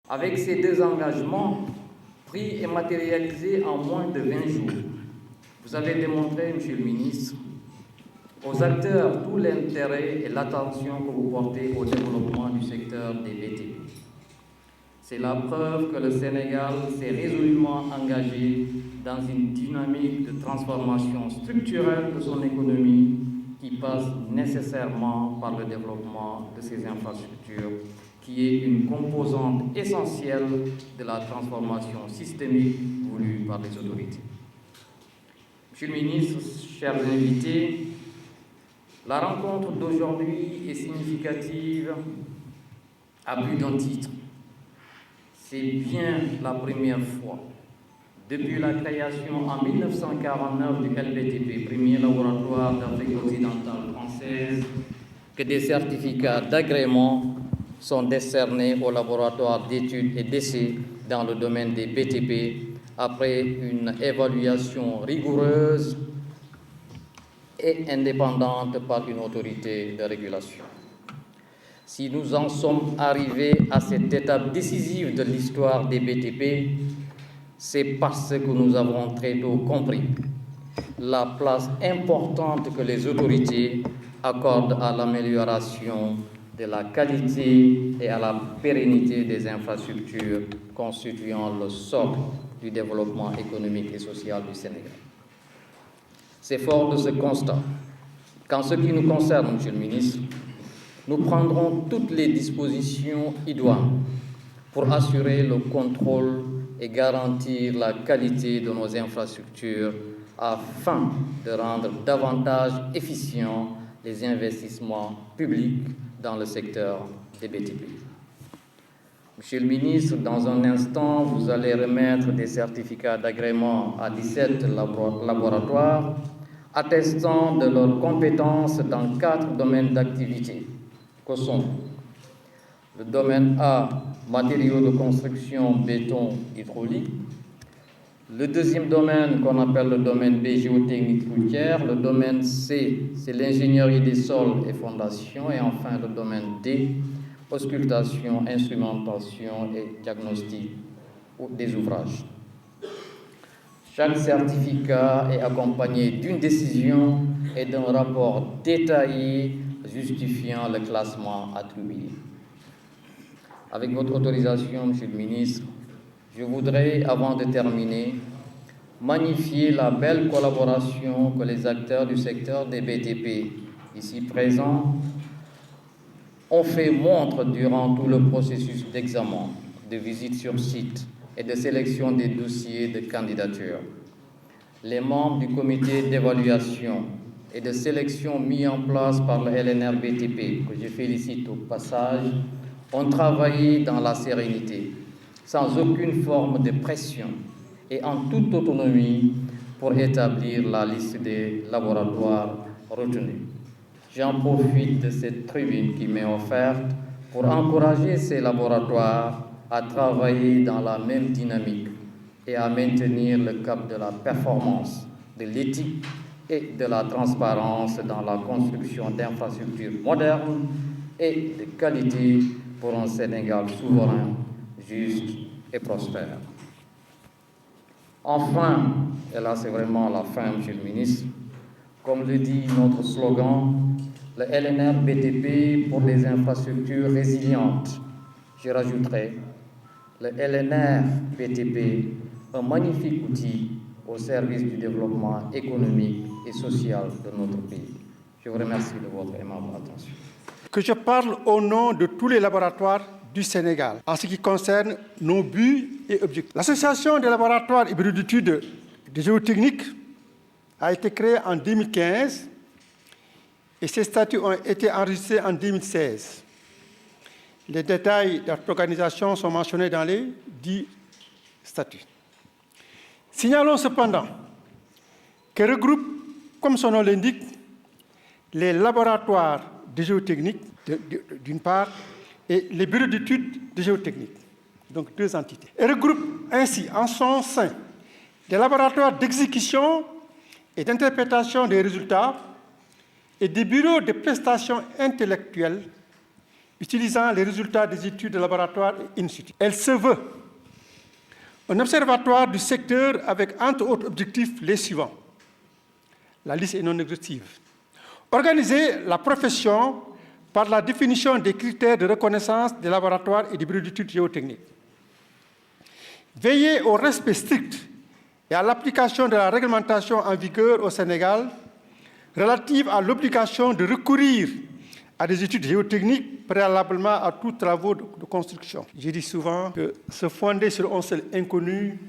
Avec ces deux engagements pris et matérialisés en moins de 20 jours, vous avez démontré, Monsieur le ministre, aux acteurs tout l'intérêt et l'attention que vous portez au développement du secteur des BTP. C'est la preuve que le Sénégal s'est résolument engagé dans une dynamique de transformation structurelle de son économie qui passe nécessairement par le développement de ses infrastructures, qui est une composante essentielle de la transformation systémique voulue par les autorités. Monsieur le ministre, chers invités, la rencontre d'aujourd'hui est significative à plus d'un titre. C'est bien la première fois, depuis la création en 1949 du LBTP, premier laboratoire d'Afrique occidentale française, que des certificats d'agrément sont décernés au laboratoire d'études et d'essais dans le domaine des BTP après une évaluation rigoureuse et indépendante par une autorité de régulation. Si nous en sommes arrivés à cette étape décisive de l'histoire des BTP, c'est parce que nous avons très tôt compris la place importante que les autorités accordent à l'amélioration de la qualité et à la pérennité des infrastructures constituant le socle du développement économique et social du Sénégal. C'est fort de ce constat qu'en ce qui nous concerne, Monsieur le ministre, nous prendrons toutes les dispositions idoines pour assurer le contrôle et garantir la qualité de nos infrastructures afin de rendre davantage efficients les investissements publics dans le secteur des BTP. Monsieur le ministre, dans un instant, vous allez remettre des certificats d'agrément à 17 laboratoires attestant de leurs compétences dans 4 domaines d'activité, que sont le domaine A, matériaux de construction, béton, hydraulique. Le deuxième domaine, qu'on appelle le domaine B, géotechnique routière. Le domaine C, c'est l'ingénierie des sols et fondations. Et enfin, le domaine D, auscultation, instrumentation et diagnostic des ouvrages. Chaque certificat est accompagné d'une décision et d'un rapport détaillé justifiant le classement attribué. Avec votre autorisation, Monsieur le ministre, je voudrais, avant de terminer, magnifier la belle collaboration que les acteurs du secteur des BTP, ici présents, ont fait montre durant tout le processus d'examen, de visite sur site et de sélection des dossiers de candidature. Les membres du comité d'évaluation et de sélection mis en place par le LNR-BTP, que je félicite au passage, ont travaillé dans la sérénité, sans aucune forme de pression et en toute autonomie pour établir la liste des laboratoires retenus. J'en profite de cette tribune qui m'est offerte pour encourager ces laboratoires à travailler dans la même dynamique et à maintenir le cap de la performance, de l'éthique et de la transparence dans la construction d'infrastructures modernes et de qualité pour un Sénégal souverain, juste et prospère. Enfin, et là c'est vraiment la fin, Monsieur le ministre, comme le dit notre slogan, le LNR BTP pour des infrastructures résilientes. Je rajouterai le LNR BTP, un magnifique outil au service du développement économique et social de notre pays. Je vous remercie de votre aimable attention. Que je parle au nom de tous les laboratoires du Sénégal en ce qui concerne nos buts et objectifs. L'association des laboratoires et bureaux d'études de géotechnique a été créée en 2015 et ses statuts ont été enregistrés en 2016. Les détails de notre organisation sont mentionnés dans les 10 statuts. Signalons cependant qu'elle regroupe, comme son nom l'indique, les laboratoires de géotechnique, d'une part, et les bureaux d'études de géotechnique, donc 2 entités. Elle regroupe ainsi en son sein des laboratoires d'exécution et d'interprétation des résultats et des bureaux de prestations intellectuelles utilisant les résultats des études de laboratoire et in situ. Elle se veut un observatoire du secteur avec, entre autres objectifs, les suivants. La liste est non exhaustive. Organiser la profession par la définition des critères de reconnaissance des laboratoires et des bureaux d'études géotechniques. Veiller au respect strict et à l'application de la réglementation en vigueur au Sénégal relative à l'obligation de recourir à des études géotechniques préalablement à tous travaux de construction. Je dis souvent que se fonder sur un seul inconnu,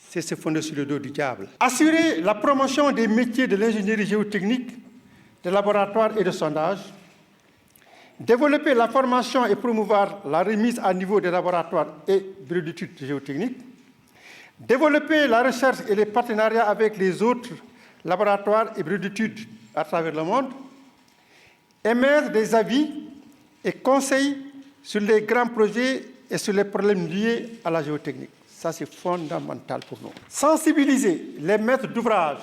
c'est se fonder sur le dos du diable. Assurer la promotion des métiers de l'ingénierie géotechnique, de laboratoire et de sondage. Développer la formation et promouvoir la remise à niveau des laboratoires et bureaux d'études géotechniques. Développer la recherche et les partenariats avec les autres laboratoires et bureaux d'études à travers le monde. Émettre des avis et conseils sur les grands projets et sur les problèmes liés à la géotechnique. Ça, c'est fondamental pour nous. Sensibiliser les maîtres d'ouvrage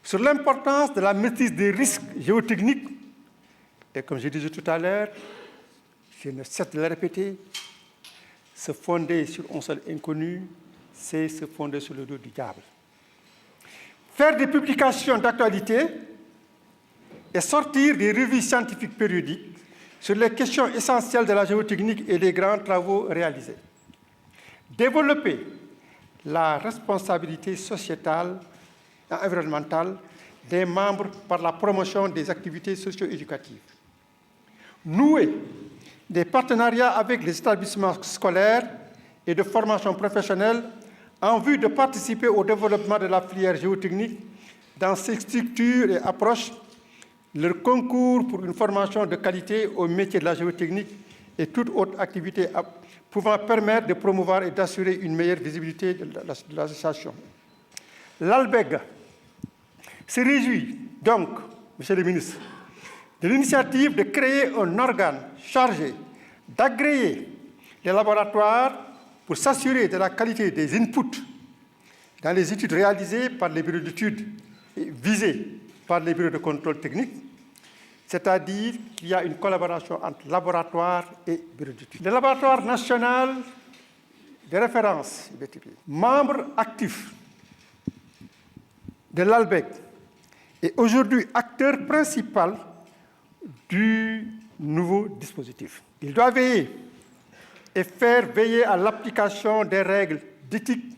sur l'importance de la maîtrise des risques géotechniques. Et comme je disais tout à l'heure, je ne cesse de le répéter, se fonder sur un seul inconnu, c'est se fonder sur le dos du diable. Faire des publications d'actualité et sortir des revues scientifiques périodiques sur les questions essentielles de la géotechnique et les grands travaux réalisés. Développer la responsabilité sociétale et environnementale des membres par la promotion des activités socio-éducatives. Nouer des partenariats avec les établissements scolaires et de formation professionnelle en vue de participer au développement de la filière géotechnique dans ses structures et approches, leur concours pour une formation de qualité au métier de la géotechnique et toute autre activité pouvant permettre de promouvoir et d'assurer une meilleure visibilité de l'association. L'ALBEG se réjouit donc, Monsieur le ministre, de l'initiative de créer un organe chargé d'agréer les laboratoires pour s'assurer de la qualité des inputs dans les études réalisées par les bureaux d'études et visées par les bureaux de contrôle technique, c'est-à-dire qu'il y a une collaboration entre laboratoire et bureau d'études. Le laboratoire national de référence, membre actif de l'ALBEG, est aujourd'hui acteur principal du nouveau dispositif. Il doit veiller et faire veiller à l'application des règles d'éthique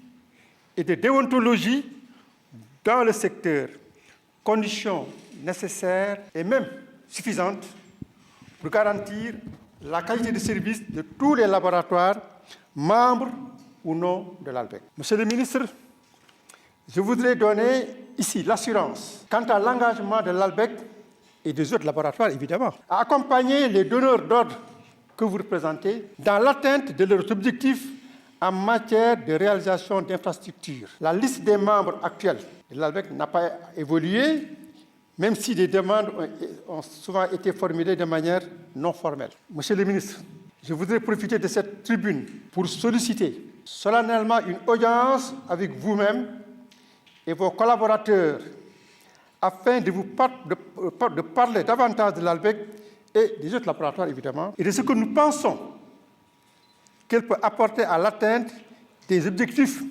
et de déontologie dans le secteur, conditions nécessaires et même suffisantes pour garantir la qualité de service de tous les laboratoires, membres ou non de l'ALBEG. Monsieur le ministre, je voudrais donner ici l'assurance quant à l'engagement de l'ALBEG et des autres laboratoires, évidemment, à accompagner les donneurs d'ordre que vous représentez dans l'atteinte de leurs objectifs en matière de réalisation d'infrastructures. La liste des membres actuels de l'ALBEG n'a pas évolué, même si des demandes ont souvent été formulées de manière non formelle. Monsieur le ministre, je voudrais profiter de cette tribune pour solliciter solennellement une audience avec vous-même et vos collaborateurs afin de vous de parler davantage de l'ALBEG et des autres laboratoires, évidemment, et de ce que nous pensons qu'elle peut apporter à l'atteinte des objectifs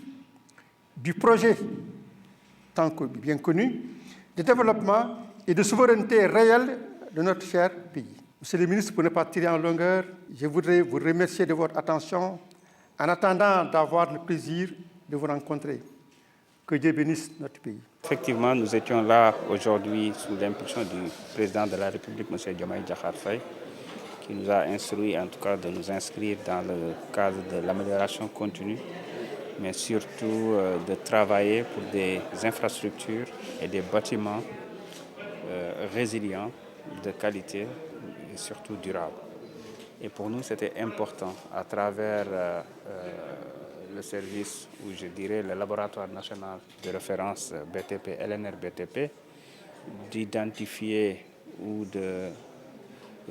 du projet, tant que bien connu, de développement et de souveraineté réelle de notre cher pays. Monsieur le ministre, pour ne pas tirer en longueur, je voudrais vous remercier de votre attention en attendant d'avoir le plaisir de vous rencontrer. Que Dieu bénisse notre pays. Effectivement, nous étions là aujourd'hui sous l'impulsion du président de la République, M. Diomaye Diakhar Faye, qui nous a instruit en tout cas de nous inscrire dans le cadre de l'amélioration continue, mais surtout de travailler pour des infrastructures et des bâtiments résilients, de qualité et surtout durables. Et pour nous, c'était important à travers le service, ou je dirais le laboratoire national de référence BTP, LNR-BTP, d'identifier ou de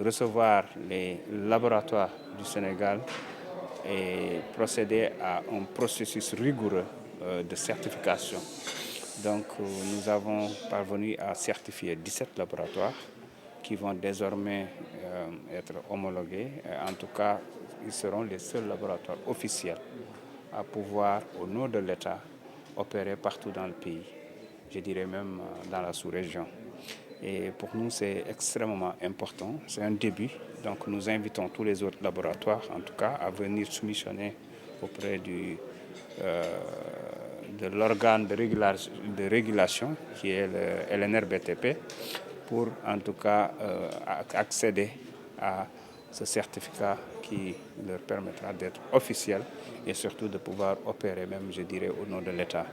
recevoir les laboratoires du Sénégal et procéder à un processus rigoureux de certification. Donc nous avons parvenu à certifier 17 laboratoires qui vont désormais être homologués. En tout cas, ils seront les seuls laboratoires officiels à pouvoir, au nom de l'État, opérer partout dans le pays. Je dirais même dans la sous-région. Et pour nous, c'est extrêmement important. C'est un début. Donc, nous invitons tous les autres laboratoires, en tout cas, à venir soumissionner auprès de l'organe de régulation qui est le LNRBTP pour, en tout cas, accéder à ce certificat qui leur permettra d'être officiels et surtout de pouvoir opérer même, je dirais, au nom de l'État.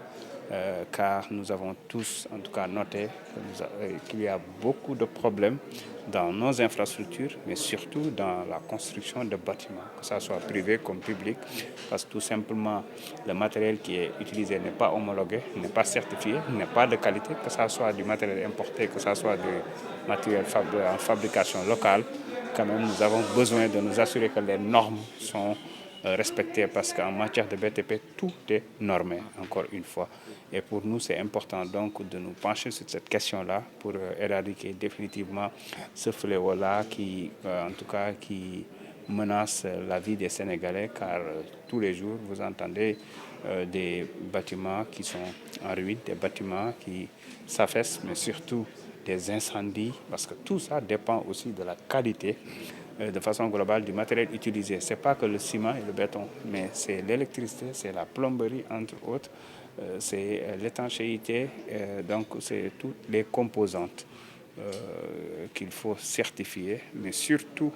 Car nous avons tous, en tout cas, noté qu'il y a beaucoup de problèmes dans nos infrastructures, mais surtout dans la construction de bâtiments, que ce soit privé comme public, parce que tout simplement, le matériel qui est utilisé n'est pas homologué, n'est pas certifié, n'est pas de qualité, que ce soit du matériel importé, que ce soit du matériel en fabrication locale. Quand même, nous avons besoin de nous assurer que les normes sont respectées parce qu'en matière de BTP, tout est normé, encore une fois. Et pour nous, c'est important donc de nous pencher sur cette question-là pour éradiquer définitivement ce fléau-là qui, en tout cas, qui menace la vie des Sénégalais car tous les jours, vous entendez des bâtiments qui sont en ruine, des bâtiments qui s'affaissent, mais surtout des incendies, parce que tout ça dépend aussi de la qualité de façon globale du matériel utilisé. Ce n'est pas que le ciment et le béton, mais c'est l'électricité, c'est la plomberie, entre autres, c'est l'étanchéité, donc c'est toutes les composantes qu'il faut certifier, mais surtout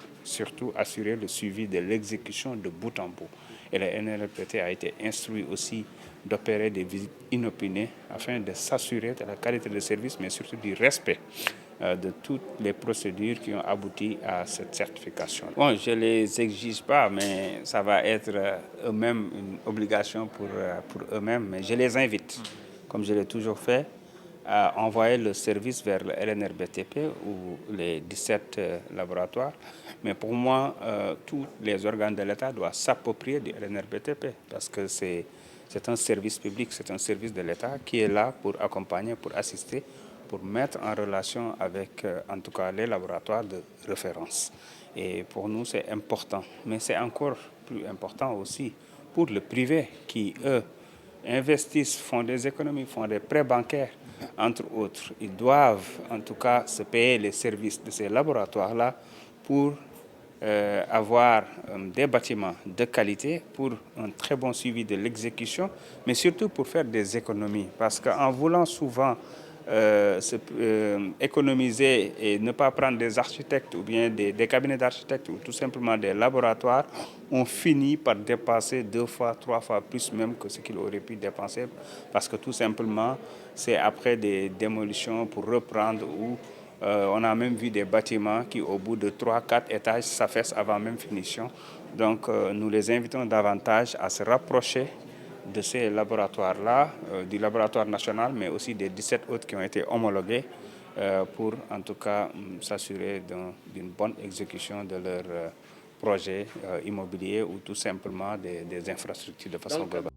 assurer le suivi de l'exécution de bout en bout. Et le NRPT a été instruit aussi d'opérer des visites inopinées afin de s'assurer de la qualité de service, mais surtout du respect de toutes les procédures qui ont abouti à cette certification. Bon, je ne les exige pas, mais ça va être eux-mêmes une obligation pour eux-mêmes, mais je les invite, comme je l'ai toujours fait, à envoyer le service vers le LNRBTP ou les 17 laboratoires. Mais pour moi, tous les organes de l'État doivent s'approprier du LNRBTP parce que c'est un service public, c'est un service de l'État qui est là pour accompagner, pour assister, pour mettre en relation avec, en tout cas, les laboratoires de référence. Et pour nous, c'est important. Mais c'est encore plus important aussi pour le privé qui, eux, investissent, font des économies, font des prêts bancaires, entre autres. Ils doivent, en tout cas, se payer les services de ces laboratoires-là pour avoir des bâtiments de qualité, pour un très bon suivi de l'exécution, mais surtout pour faire des économies. Parce qu'en voulant souvent économiser et ne pas prendre des architectes ou bien des cabinets d'architectes ou tout simplement des laboratoires, on finit par dépenser 2 fois, 3 fois plus même que ce qu'il aurait pu dépenser parce que tout simplement, c'est après des démolitions pour reprendre ou on a même vu des bâtiments qui, au bout de 3-4 étages, s'affaissent avant même finition. Donc, nous les invitons davantage à se rapprocher de ces laboratoires-là, du laboratoire national, mais aussi des 17 autres qui ont été homologués pour, en tout cas, s'assurer d'une bonne exécution de leurs projets immobiliers ou tout simplement des infrastructures de façon globale.